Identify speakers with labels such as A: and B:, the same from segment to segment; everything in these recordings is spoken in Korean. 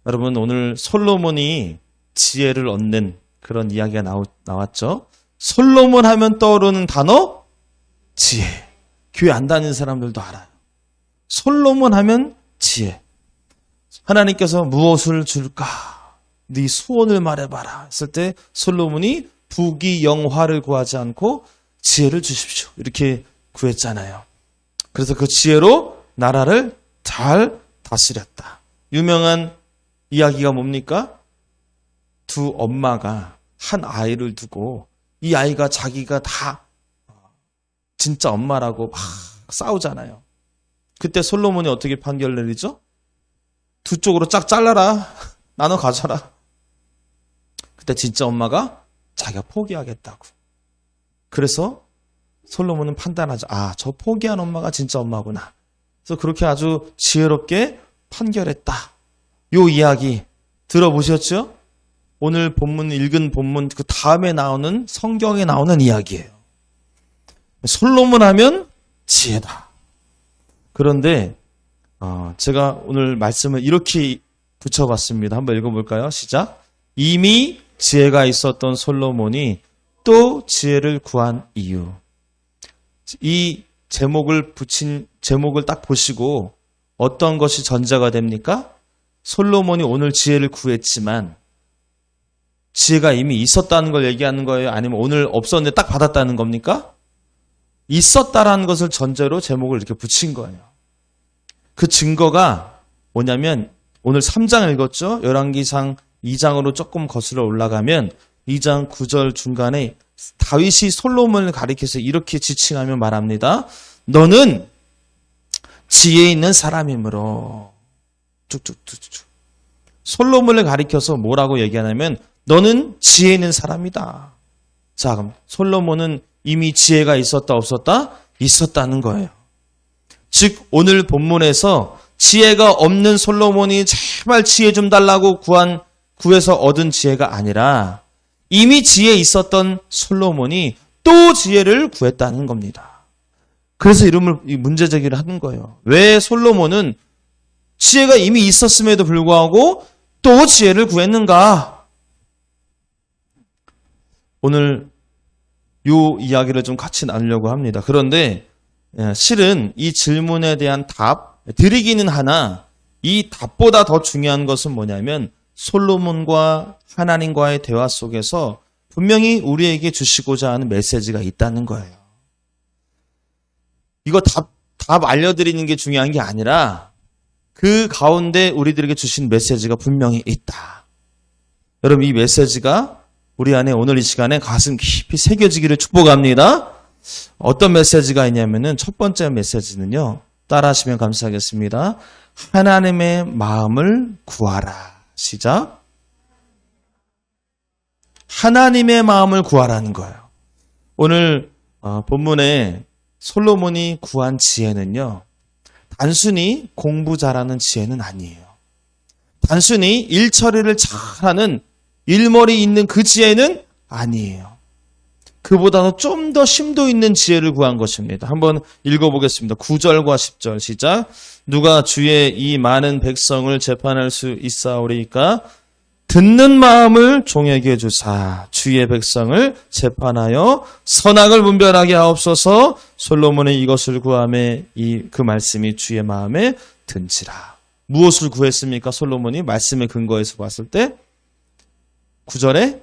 A: 여러분, 오늘 솔로몬이 지혜를 얻는 그런 이야기가 나왔죠. 솔로몬 하면 떠오르는 단어? 지혜. 교회 안 다니는 사람들도 알아요. 솔로몬 하면 지혜. 하나님께서 무엇을 줄까? 네 소원을 말해봐라 했을 때 솔로몬이 부귀영화를 구하지 않고 지혜를 주십시오 이렇게 구했잖아요. 그래서 그 지혜로 나라를 잘 다스렸다. 유명한 이야기가 뭡니까? 두 엄마가 한 아이를 두고 이 아이가 자기가 다 진짜 엄마라고 막 싸우잖아요. 그때 솔로몬이 어떻게 판결 내리죠? 두 쪽으로 쫙 잘라라. 나눠 가져라. 그때 진짜 엄마가 자기가 포기하겠다고. 그래서 솔로몬은 판단하죠. 아, 저 포기한 엄마가 진짜 엄마구나. 그래서 그렇게 아주 지혜롭게 판결했다. 요 이야기 들어보셨죠? 오늘 본문 읽은 본문 그 다음에 나오는 성경에 나오는 이야기예요. 솔로몬 하면 지혜다. 그런데 제가 오늘 말씀을 이렇게 붙여봤습니다. 한번 읽어볼까요? 시작. 이미 지혜가 있었던 솔로몬이 또 지혜를 구한 이유. 이 제목을 딱 보시고 어떤 것이 전제가 됩니까? 솔로몬이 오늘 지혜를 구했지만 지혜가 이미 있었다는 걸 얘기하는 거예요? 아니면 오늘 없었는데 딱 받았다는 겁니까? 있었다라는 것을 전제로 제목을 이렇게 붙인 거예요. 그 증거가 뭐냐면 오늘 3장 읽었죠? 열왕기상 2장으로 조금 거슬러 올라가면 2장 9절 중간에 다윗이 솔로몬을 가리켜서 이렇게 지칭하며 말합니다. 너는 지혜 있는 사람이므로 쭉쭉쭉쭉. 솔로몬을 가리켜서 뭐라고 얘기하냐면 너는 지혜 있는 사람이다. 자, 그럼 솔로몬은 이미 지혜가 있었다 없었다? 있었다는 거예요. 즉 오늘 본문에서 지혜가 없는 솔로몬이 제발 지혜 좀 달라고 구해서 얻은 지혜가 아니라 이미 지혜 있었던 솔로몬이 또 지혜를 구했다는 겁니다. 그래서 이 문제 제기를 하는 거예요. 왜 솔로몬은 지혜가 이미 있었음에도 불구하고 또 지혜를 구했는가? 오늘 요 이야기를 좀 같이 나누려고 합니다. 그런데 실은 이 질문에 대한 답 드리기는 하나 이 답보다 더 중요한 것은 뭐냐면 솔로몬과 하나님과의 대화 속에서 분명히 우리에게 주시고자 하는 메시지가 있다는 거예요. 이거 답 알려드리는 게 중요한 게 아니라 그 가운데 우리들에게 주신 메시지가 분명히 있다. 여러분 이 메시지가 우리 안에 오늘 이 시간에 가슴 깊이 새겨지기를 축복합니다. 어떤 메시지가 있냐면은 첫 번째 메시지는요. 따라하시면 감사하겠습니다. 하나님의 마음을 구하라. 시작. 하나님의 마음을 구하라는 거예요. 오늘 본문에 솔로몬이 구한 지혜는요. 단순히 공부 잘하는 지혜는 아니에요. 단순히 일 처리를 잘하는 일머리 있는 그 지혜는 아니에요. 그보다는 좀 더 심도 있는 지혜를 구한 것입니다. 한번 읽어보겠습니다. 9절과 10절 시작. 누가 주의 이 많은 백성을 재판할 수 있사오리이까? 듣는 마음을 종에게 주사 주의 백성을 재판하여 선악을 분별하게 하옵소서. 솔로몬이 이것을 구하매 그 말씀이 주의 마음에 든지라. 무엇을 구했습니까? 솔로몬이 말씀의 근거에서 봤을 때 9절에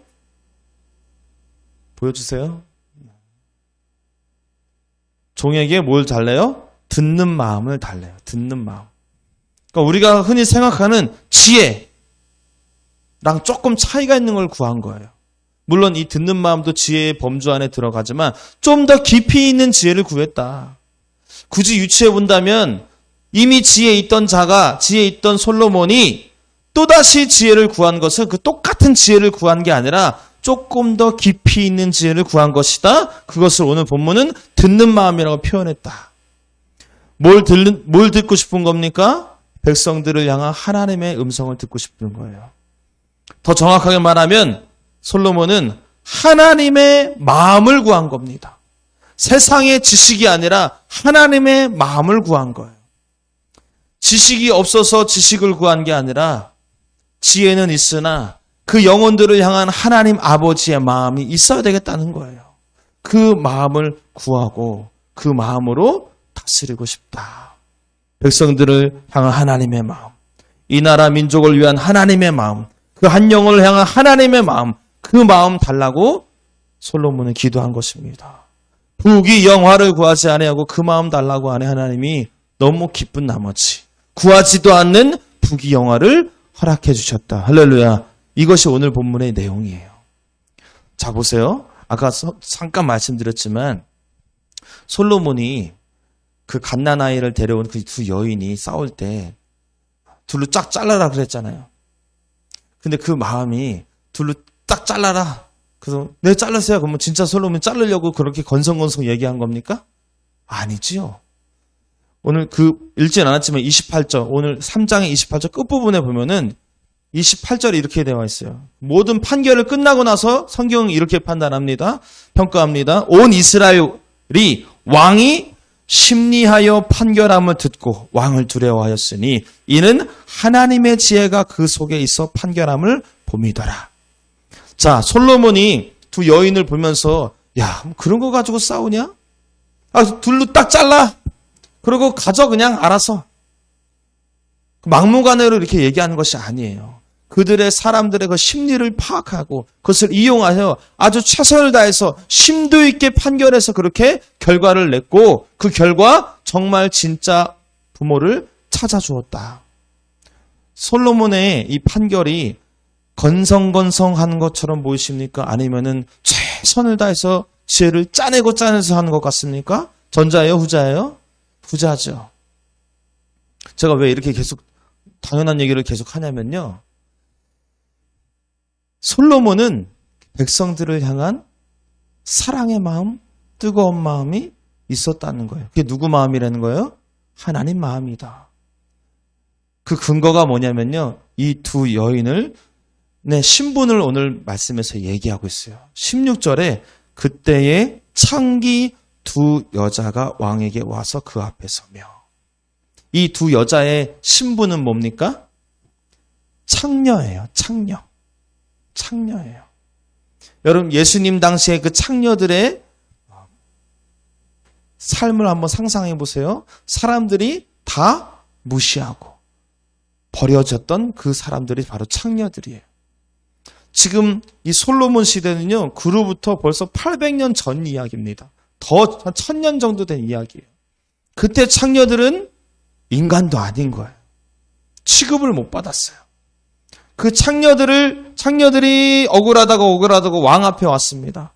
A: 보여주세요. 종에게 뭘 달래요? 듣는 마음을 달래요. 듣는 마음. 그러니까 우리가 흔히 생각하는 지혜랑 조금 차이가 있는 걸 구한 거예요. 물론 이 듣는 마음도 지혜의 범주 안에 들어가지만 좀 더 깊이 있는 지혜를 구했다. 굳이 유추해 본다면 이미 지혜 있던 솔로몬이 또다시 지혜를 구한 것은 그 똑같은 지혜를 구한 게 아니라 조금 더 깊이 있는 지혜를 구한 것이다. 그것을 오늘 본문은 듣는 마음이라고 표현했다. 뭘 듣고 싶은 겁니까? 백성들을 향한 하나님의 음성을 듣고 싶은 거예요. 더 정확하게 말하면 솔로몬은 하나님의 마음을 구한 겁니다. 세상의 지식이 아니라 하나님의 마음을 구한 거예요. 지식이 없어서 지식을 구한 게 아니라 지혜는 있으나 그 영혼들을 향한 하나님 아버지의 마음이 있어야 되겠다는 거예요. 그 마음을 구하고 그 마음으로 다스리고 싶다. 백성들을 향한 하나님의 마음, 이 나라 민족을 위한 하나님의 마음, 그 한 영혼을 향한 하나님의 마음, 그 마음 달라고 솔로몬은 기도한 것입니다. 부귀 영화를 구하지 아니하고 그 마음 달라고 하네. 하나님이 너무 기쁜 나머지 구하지도 않는 부귀 영화를 허락해 주셨다. 할렐루야. 이것이 오늘 본문의 내용이에요. 자, 보세요. 아까 잠깐 말씀드렸지만 솔로몬이 그 갓난아이를 데려온 그 두 여인이 싸울 때 둘로 쫙 잘라라 그랬잖아요. 근데 그 마음이 둘로 딱 잘라라. 그래서 네, 잘랐어요. 그러면 진짜 솔로몬이 자르려고 그렇게 건성건성 얘기한 겁니까? 아니지요. 오늘 읽진 않았지만 28절, 오늘 3장의 28절 끝부분에 보면은 28절에 이렇게 되어 있어요. 모든 판결을 끝나고 나서 성경은 이렇게 판단합니다. 평가합니다. 온 이스라엘이 왕이 심리하여 판결함을 듣고 왕을 두려워하였으니 이는 하나님의 지혜가 그 속에 있어 판결함을 봄이더라. 자, 솔로몬이 두 여인을 보면서 야, 그런 거 가지고 싸우냐? 둘로 딱 잘라. 그리고 가져 그냥 알아서. 막무가내로 이렇게 얘기하는 것이 아니에요. 그들의 사람들의 그 심리를 파악하고 그것을 이용하여 아주 최선을 다해서 심도 있게 판결해서 그렇게 결과를 냈고 그 결과 정말 진짜 부모를 찾아주었다. 솔로몬의 이 판결이 건성건성한 것처럼 보이십니까? 아니면은 최선을 다해서 지혜를 짜내서 하는 것 같습니까? 전자예요? 후자예요? 후자죠. 제가 왜 이렇게 계속 당연한 얘기를 계속 하냐면요. 솔로몬은 백성들을 향한 사랑의 마음, 뜨거운 마음이 있었다는 거예요. 그게 누구 마음이라는 거예요? 하나님 마음이다. 그 근거가 뭐냐면요. 이 두 여인을 신분을 오늘 말씀에서 얘기하고 있어요. 16절에 그때의 창기 두 여자가 왕에게 와서 그 앞에 서며 이 두 여자의 신분은 뭡니까? 창녀예요. 창녀예요. 여러분 예수님 당시에 그 창녀들의 삶을 한번 상상해 보세요. 사람들이 다 무시하고 버려졌던 그 사람들이 바로 창녀들이에요. 지금 이 솔로몬 시대는요. 그로부터 벌써 800년 전 이야기입니다. 더 한 1000년 정도 된 이야기예요. 그때 창녀들은 인간도 아닌 거예요. 취급을 못 받았어요. 그 창녀들이 억울하다가 왕 앞에 왔습니다.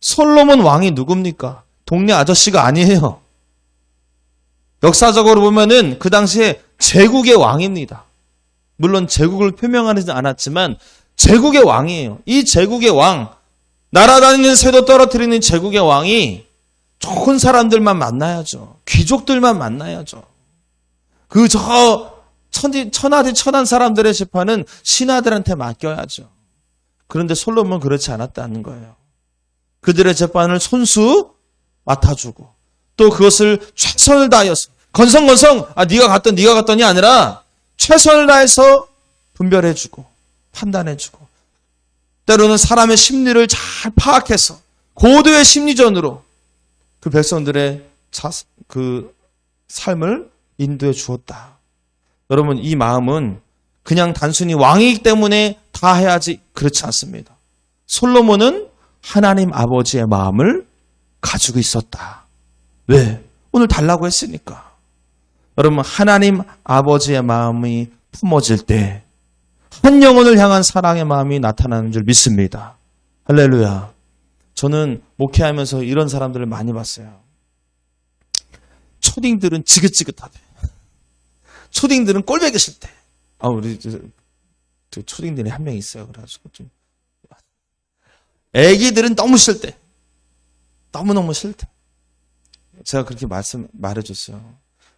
A: 솔로몬 왕이 누굽니까? 동네 아저씨가 아니에요. 역사적으로 보면은 그 당시에 제국의 왕입니다. 물론 제국을 표명하지 않았지만 제국의 왕이에요. 이 제국의 왕, 날아다니는 새도 떨어뜨리는 제국의 왕이 좋은 사람들만 만나야죠. 귀족들만 만나야죠. 천한 사람들의 재판은 신하들한테 맡겨야죠. 그런데 솔로몬은 그렇지 않았다는 거예요. 그들의 재판을 손수 맡아주고 또 그것을 최선을 다하여서 건성건성 네가 갔더니 아니라 최선을 다해서 분별해주고 판단해주고 때로는 사람의 심리를 잘 파악해서 고도의 심리전으로 그 백성들의 그 삶을 인도해 주었다. 여러분 이 마음은 그냥 단순히 왕이기 때문에 다 해야지 그렇지 않습니다. 솔로몬은 하나님 아버지의 마음을 가지고 있었다. 왜? 오늘 달라고 했으니까. 여러분 하나님 아버지의 마음이 품어질 때 한 영혼을 향한 사랑의 마음이 나타나는 줄 믿습니다. 할렐루야. 저는 목회하면서 이런 사람들을 많이 봤어요. 초딩들은 지긋지긋하대. 초딩들은 꼴보기 싫대. 우리 초딩들이 한 명 있어요. 그래가지고 좀 애기들은 너무 싫대. 너무너무 싫대. 제가 그렇게 말해줬어요.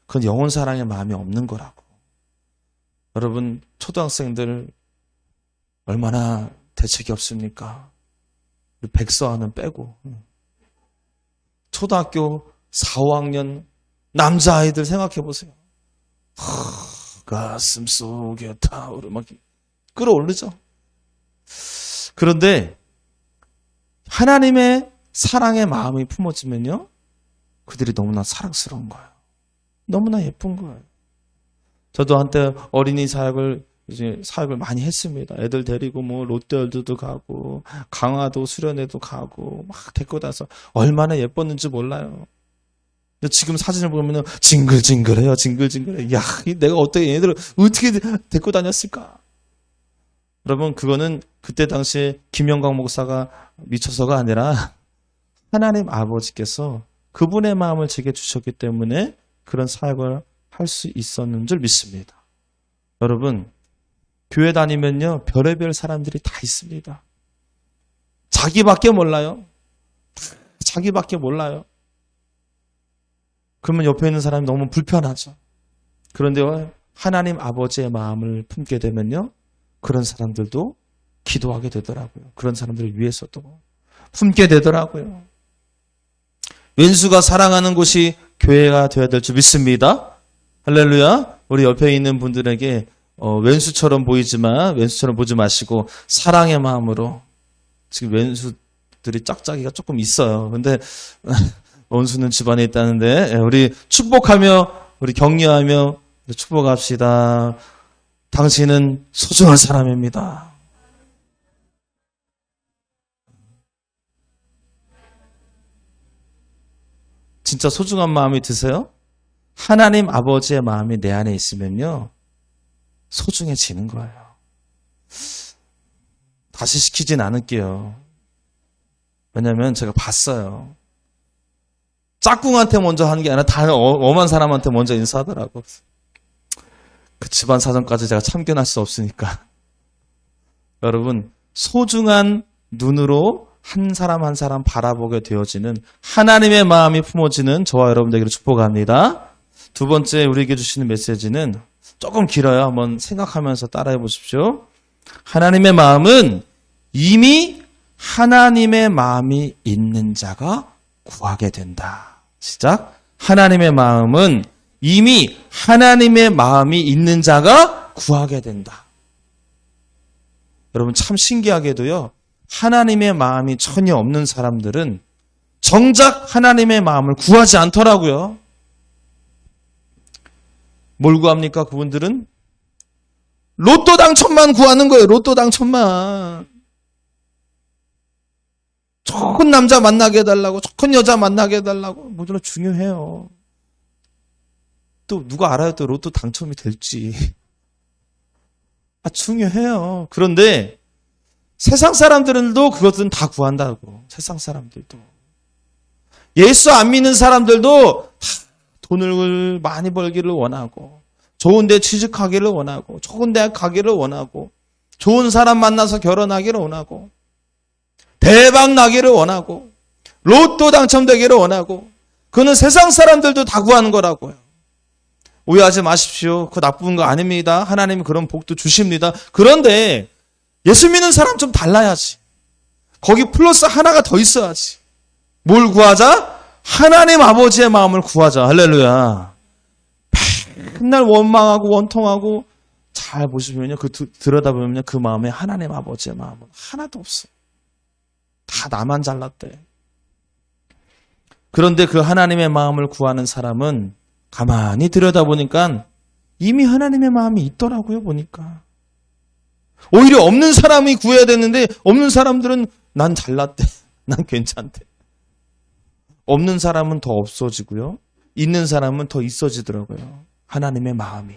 A: 그건 영혼 사랑의 마음이 없는 거라고. 여러분 초등학생들 얼마나 대책이 없습니까? 백서하는 빼고 초등학교 4, 5학년 남자아이들 생각해 보세요. 가슴 속에 타오르 막 끌어오르죠. 그런데 하나님의 사랑의 마음이 품어지면요, 그들이 너무나 사랑스러운 거예요. 너무나 예쁜 거예요. 저도 한때 어린이 사역을 많이 했습니다. 애들 데리고 롯데월드도 가고 강화도 수련회도 가고 막 데리고 다서 얼마나 예뻤는지 몰라요. 근데 지금 사진을 보면 징글징글해요. 징글징글해. 야, 내가 어떻게 얘네들을 어떻게 데리고 다녔을까? 여러분, 그거는 그때 당시에 김영광 목사가 미쳐서가 아니라 하나님 아버지께서 그분의 마음을 제게 주셨기 때문에 그런 사역을 할 수 있었는 줄 믿습니다. 여러분, 교회 다니면요, 별의별 사람들이 다 있습니다. 자기밖에 몰라요. 자기밖에 몰라요. 그러면 옆에 있는 사람이 너무 불편하죠. 그런데 하나님 아버지의 마음을 품게 되면요, 그런 사람들도 기도하게 되더라고요. 그런 사람들을 위해서도 품게 되더라고요. 왼수가 사랑하는 곳이 교회가 되어야 될 줄 믿습니다. 할렐루야. 우리 옆에 있는 분들에게 왼수처럼 보이지만 왼수처럼 보지 마시고 사랑의 마음으로, 지금 왼수들이 짝짝이가 조금 있어요. 근데 원수는 집안에 있다는데 우리 축복하며 우리 격려하며 축복합시다. 당신은 소중한 사람입니다. 진짜 소중한 마음이 드세요? 하나님 아버지의 마음이 내 안에 있으면요, 소중해지는 거예요. 다시 시키진 않을게요. 왜냐면 제가 봤어요. 짝꿍한테 먼저 하는 게 아니라 다른 엄한 사람한테 먼저 인사하더라고. 그 집안 사정까지 제가 참견할 수 없으니까. 여러분, 소중한 눈으로 한 사람 한 사람 바라보게 되어지는 하나님의 마음이 품어지는 저와 여러분들에게 축복합니다. 두 번째 우리에게 주시는 메시지는 조금 길어요. 한번 생각하면서 따라해 보십시오. 하나님의 마음은 이미 하나님의 마음이 있는 자가 구하게 된다. 시작. 하나님의 마음은 이미 하나님의 마음이 있는 자가 구하게 된다. 여러분, 참 신기하게도요, 하나님의 마음이 전혀 없는 사람들은 정작 하나님의 마음을 구하지 않더라고요. 뭘 구합니까? 그분들은 로또 당첨만 구하는 거예요. 로또 당첨만. 좋은 남자 만나게 해달라고, 좋은 여자 만나게 해달라고. 물론 중요해요. 또 누가 알아요? 또 로또 당첨이 될지. 중요해요. 그런데 세상 사람들도 그것은 다 구한다고. 세상 사람들도. 예수 안 믿는 사람들도 돈을 많이 벌기를 원하고, 좋은 데 취직하기를 원하고, 좋은 대학 가기를 원하고, 좋은 사람 만나서 결혼하기를 원하고, 대박 나기를 원하고, 로또 당첨되기를 원하고, 그거는 세상 사람들도 다 구하는 거라고요. 오해하지 마십시오. 그거 나쁜 거 아닙니다. 하나님이 그런 복도 주십니다. 그런데 예수 믿는 사람 좀 달라야지. 거기 플러스 하나가 더 있어야지. 뭘 구하자? 하나님 아버지의 마음을 구하자. 할렐루야. 맨날 원망하고 원통하고, 잘 보시면요, 들여다보면요, 그 마음에 하나님 아버지의 마음은 하나도 없어. 다 나만 잘났대. 그런데 그 하나님의 마음을 구하는 사람은 가만히 들여다보니까 이미 하나님의 마음이 있더라고요, 보니까. 오히려 없는 사람이 구해야 되는데 없는 사람들은 난 잘났대. 난 괜찮대. 없는 사람은 더 없어지고요. 있는 사람은 더 있어지더라고요. 하나님의 마음이.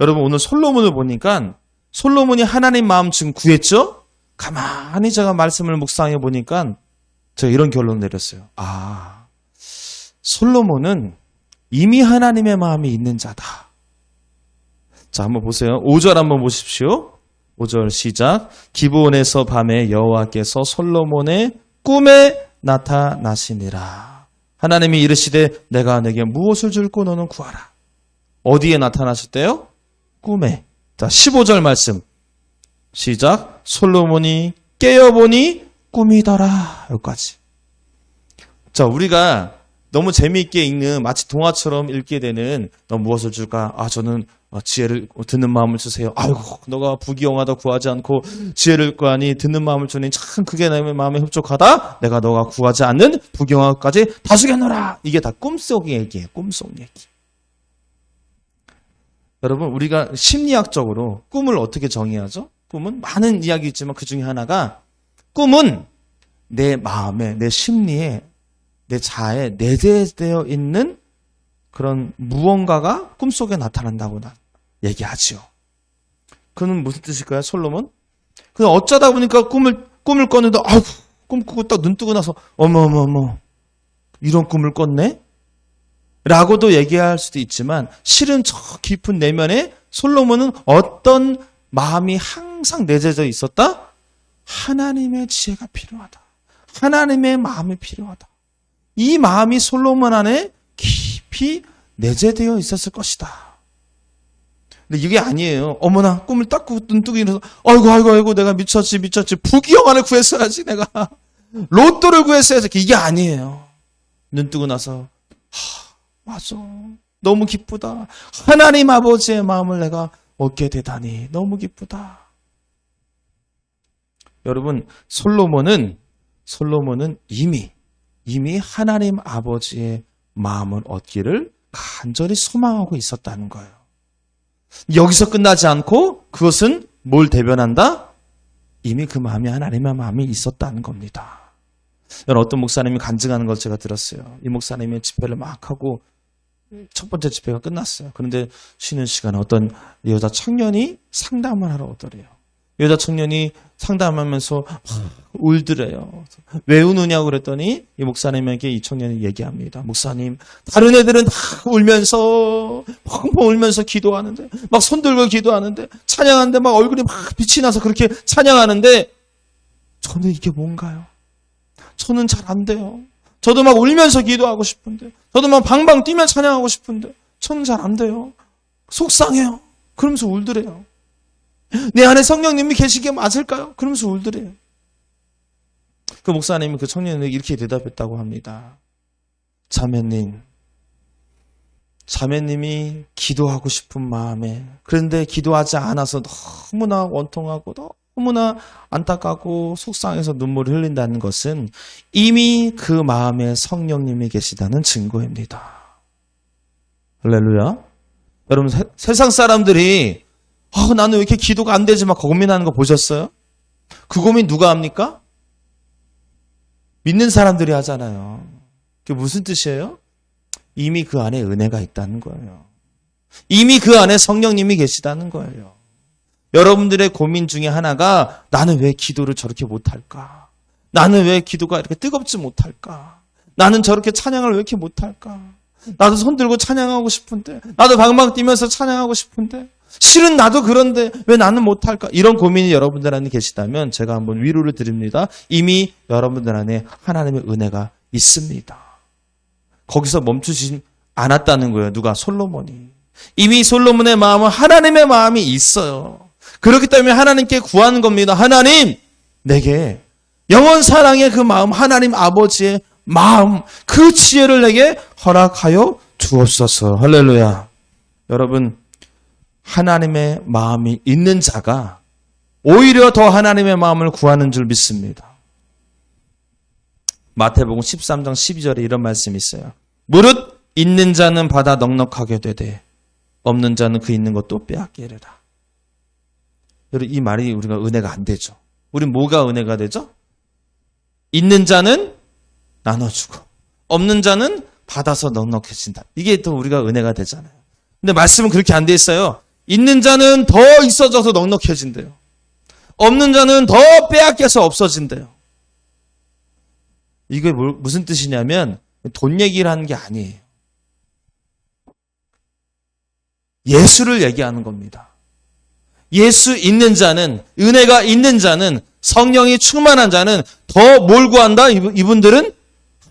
A: 여러분, 오늘 솔로몬을 보니까 솔로몬이 하나님 마음 지금 구했죠? 가만히 제가 말씀을 묵상해 보니까 제가 이런 결론 내렸어요. 솔로몬은 이미 하나님의 마음이 있는 자다. 자, 한번 보세요. 5절 한번 보십시오. 5절 시작. 기브온에서 밤에 여호와께서 솔로몬의 꿈에 나타나시니라. 하나님이 이르시되 내가 내게 무엇을 줄고 너는 구하라. 어디에 나타나셨대요? 꿈에. 자, 15절 말씀 시작. 솔로몬이 깨어보니 꿈이더라. 여기까지. 자, 우리가 너무 재미있게 읽는 마치 동화처럼 읽게 되는 너 무엇을 줄까? 저는 지혜를 듣는 마음을 주세요. 아이고 너가 부귀영화다 구하지 않고 지혜를 구하니 듣는 마음을 주니 참 그게 내 마음에 흡족하다. 내가 너가 구하지 않는 부귀영화까지 다 주겠노라. 이게 다 꿈속 얘기예요. 꿈속 얘기. 여러분 우리가 심리학적으로 꿈을 어떻게 정의하죠? 꿈은 많은 이야기 있지만 그 중에 하나가 꿈은 내 마음에 내 심리에 내 자아에 내재되어 있는 그런 무언가가 꿈속에 나타난다고 얘기하지요. 그는 무슨 뜻일까요? 솔로몬? 그냥 어쩌다 보니까 꿈을 꿨는데 아이고 꿈 꾸고 딱 눈 뜨고 나서 어머 이런 꿈을 꿨네? 라고도 얘기할 수도 있지만 실은 저 깊은 내면에 솔로몬은 어떤 마음이 항상 내재져 있었다? 하나님의 지혜가 필요하다. 하나님의 마음이 필요하다. 이 마음이 솔로몬 안에 깊이 내재되어 있었을 것이다. 근데 이게 아니에요. 어머나 꿈을 딱 꾸고 눈 뜨고 일어나서 아이고 내가 미쳤지 부귀영화를 구했어야지 내가 로또를 구했어야지. 이게 아니에요. 눈 뜨고 나서 맞아 너무 기쁘다. 하나님 아버지의 마음을 내가 얻게 되다니 너무 기쁘다. 여러분 솔로몬은 이미 하나님 아버지의 마음을 얻기를 간절히 소망하고 있었다는 거예요. 여기서 끝나지 않고 그것은 뭘 대변한다? 이미 그 마음이 하나님의 마음이 있었다는 겁니다. 여러분 어떤 목사님이 간증하는 걸 제가 들었어요. 이 목사님이 집회를 막 하고 첫 번째 집회가 끝났어요. 그런데 쉬는 시간에 어떤 여자 청년이 상담을 하러 오더래요. 여자 청년이 상담하면서 울더래요. 왜 우느냐고 그랬더니 이 목사님에게 이 청년이 얘기합니다. 목사님, 다른 애들은 다 울면서 펑펑 울면서 기도하는데 막 손 들고 기도하는데 찬양하는데 막 얼굴이 막 빛이 나서 그렇게 찬양하는데 저는 이게 뭔가요? 저는 잘 안 돼요. 저도 막 울면서 기도하고 싶은데 저도 막 방방 뛰며 찬양하고 싶은데 저는 잘 안 돼요. 속상해요. 그러면서 울더래요. 내 안에 성령님이 계시게 맞을까요? 그러면서 울더래요. 그 목사님이 그 청년에게 이렇게 대답했다고 합니다. 자매님이 기도하고 싶은 마음에 그런데 기도하지 않아서 너무나 원통하고 너무나 안타깝고 속상해서 눈물을 흘린다는 것은 이미 그 마음에 성령님이 계시다는 증거입니다. 할렐루야. 여러분 세상 사람들이 나는 왜 이렇게 기도가 안 되지 막 고민하는 거 보셨어요? 그 고민 누가 합니까? 믿는 사람들이 하잖아요. 그게 무슨 뜻이에요? 이미 그 안에 은혜가 있다는 거예요. 이미 그 안에 성령님이 계시다는 거예요. 여러분들의 고민 중에 하나가 나는 왜 기도를 저렇게 못할까? 나는 왜 기도가 이렇게 뜨겁지 못할까? 나는 저렇게 찬양을 왜 이렇게 못할까? 나도 손 들고 찬양하고 싶은데 나도 방방 뛰면서 찬양하고 싶은데 실은 나도 그런데 왜 나는 못할까? 이런 고민이 여러분들 안에 계시다면 제가 한번 위로를 드립니다. 이미 여러분들 안에 하나님의 은혜가 있습니다. 거기서 멈추지 않았다는 거예요. 누가? 솔로몬이. 이미 솔로몬의 마음은 하나님의 마음이 있어요. 그렇기 때문에 하나님께 구하는 겁니다. 하나님, 내게 영원 사랑의 그 마음, 하나님 아버지의 마음, 그 지혜를 내게 허락하여 주옵소서. 할렐루야. 여러분, 하나님의 마음이 있는 자가 오히려 더 하나님의 마음을 구하는 줄 믿습니다. 마태복음 13장 12절에 이런 말씀이 있어요. 무릇 있는 자는 받아 넉넉하게 되되 없는 자는 그 있는 것도 빼앗기리라. 여러분 이 말이 우리가 은혜가 안 되죠. 우린 뭐가 은혜가 되죠? 있는 자는 나눠주고 없는 자는 받아서 넉넉해진다. 이게 또 우리가 은혜가 되잖아요. 근데 말씀은 그렇게 안 돼 있어요. 있는 자는 더 있어져서 넉넉해진대요. 없는 자는 더 빼앗겨서 없어진대요. 이게 무슨 뜻이냐면 돈 얘기를 하는 게 아니에요. 예수를 얘기하는 겁니다. 예수 있는 자는, 은혜가 있는 자는, 성령이 충만한 자는 더 뭘 구한다? 이분들은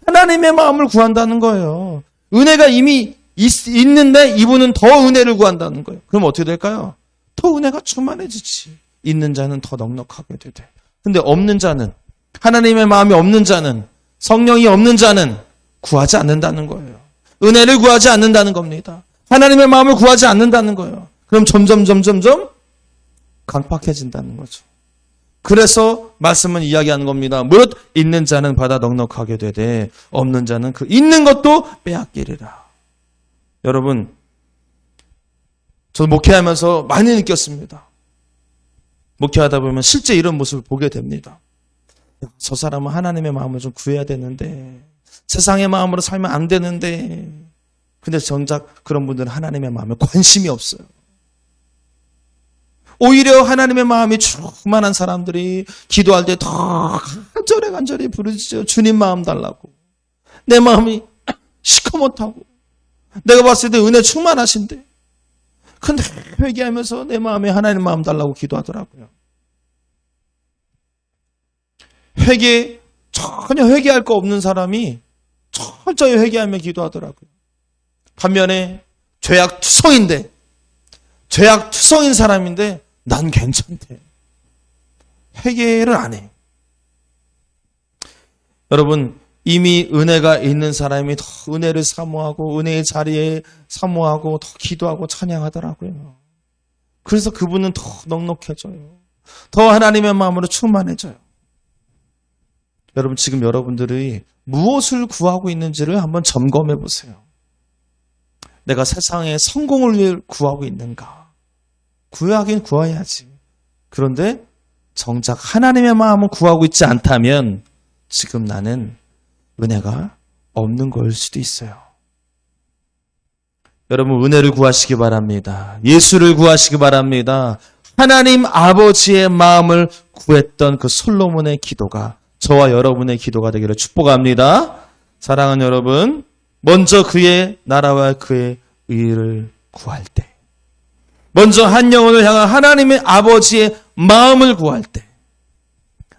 A: 하나님의 마음을 구한다는 거예요. 은혜가 이미 있는데 이분은 더 은혜를 구한다는 거예요. 그럼 어떻게 될까요? 더 은혜가 충만해지지. 있는 자는 더 넉넉하게 되대. 근데 없는 자는, 하나님의 마음이 없는 자는, 성령이 없는 자는 구하지 않는다는 거예요. 은혜를 구하지 않는다는 겁니다. 하나님의 마음을 구하지 않는다는 거예요. 그럼 점점 강팍해진다는 거죠. 그래서 말씀은 이야기하는 겁니다. 무릇 있는 자는 받아 넉넉하게 되되 없는 자는 그 있는 것도 빼앗기리라. 여러분, 저도 목회하면서 많이 느꼈습니다. 목회하다 보면 실제 이런 모습을 보게 됩니다. 저 사람은 하나님의 마음을 좀 구해야 되는데, 세상의 마음으로 살면 안 되는데, 근데 정작 그런 분들은 하나님의 마음에 관심이 없어요. 오히려 하나님의 마음이 충만한 사람들이 기도할 때 더 간절히 부르짖어요. 주님 마음 달라고. 내 마음이 시커멓다고. 내가 봤을 때 은혜 충만하신데. 근데 회개하면서 내 마음에 하나님 마음 달라고 기도하더라고요. 전혀 회개할 거 없는 사람이 철저히 회개하며 기도하더라고요. 반면에 죄악투성인 사람인데 난 괜찮대. 회개를 안 해. 여러분, 이미 은혜가 있는 사람이 더 은혜를 사모하고 은혜의 자리에 사모하고 더 기도하고 찬양하더라고요. 그래서 그분은 더 넉넉해져요. 더 하나님의 마음으로 충만해져요. 여러분, 지금 여러분들이 무엇을 구하고 있는지를 한번 점검해 보세요. 내가 세상의 성공을 위해 구하고 있는가? 구하긴 구해야지. 그런데 정작 하나님의 마음을 구하고 있지 않다면 지금 나는 은혜가 없는 걸 수도 있어요. 여러분, 은혜를 구하시기 바랍니다. 예수를 구하시기 바랍니다. 하나님 아버지의 마음을 구했던 그 솔로몬의 기도가 저와 여러분의 기도가 되기를 축복합니다. 사랑하는 여러분, 먼저 그의 나라와 그의 의를 구할 때, 먼저 한 영혼을 향한 하나님의 아버지의 마음을 구할 때,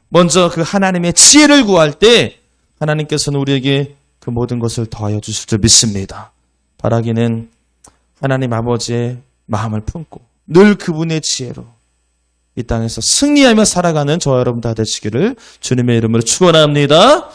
A: 먼저 그 하나님의 지혜를 구할 때 하나님께서는 우리에게 그 모든 것을 더하여 주실 줄 믿습니다. 바라기는 하나님 아버지의 마음을 품고 늘 그분의 지혜로 이 땅에서 승리하며 살아가는 저와 여러분 다 되시기를 주님의 이름으로 축원합니다.